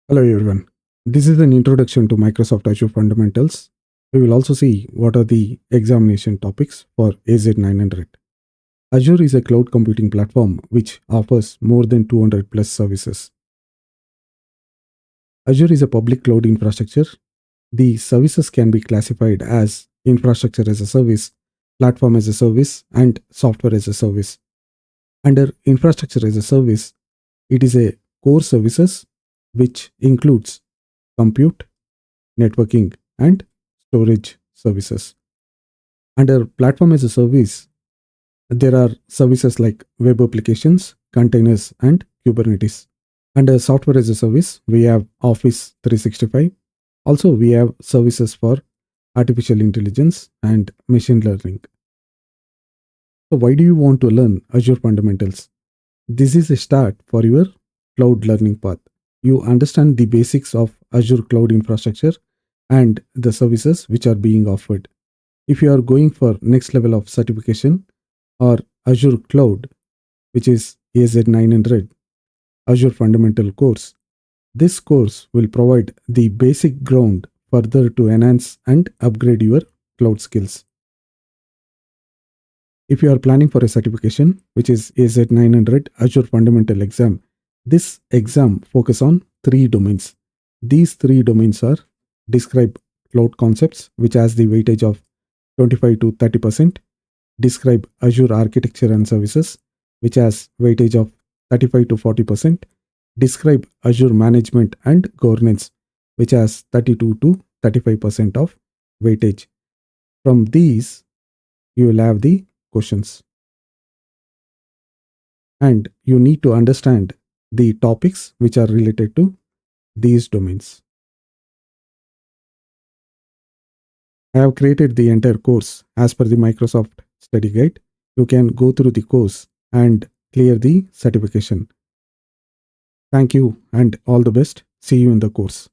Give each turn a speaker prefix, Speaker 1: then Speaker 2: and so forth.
Speaker 1: Hello everyone. This is an introduction to Microsoft Azure Fundamentals. We will also see what are the examination topics for AZ-900. Azure is a cloud computing platform which offers more than 200 plus services. Azure is a public cloud infrastructure. The services can be classified as infrastructure as a service, platform as a service, and software as a service. Under infrastructure as a service, it is a core services which includes compute, networking, and storage services. Under platform as a service, there are services like web applications, containers, and Kubernetes. Under software as a service, we have Office 365. Also, we have services for artificial intelligence and machine learning. So, why do you want to learn Azure fundamentals? This is a start for your cloud learning path. You understand the basics of Azure cloud infrastructure and the services which are being offered. If you are going for next level of certification or Azure Cloud, which is AZ-900 Azure Fundamental course, this course will provide the basic ground further to enhance and upgrade your cloud skills. If you are planning for a certification, which is AZ-900 Azure Fundamental exam, this exam focus on three domains. These three domains are describe cloud concepts, which has the weightage of 25 to 30%, describe Azure architecture and services, which has weightage of 35 to 40%, describe Azure management and governance, which has 32 to 35% of weightage. From these, you will have the questions. And you need to understand the topics which are related to these domains. I have created the entire course as per the Microsoft study guide. You can go through the course and clear the certification. Thank you and all the best. See you in the course.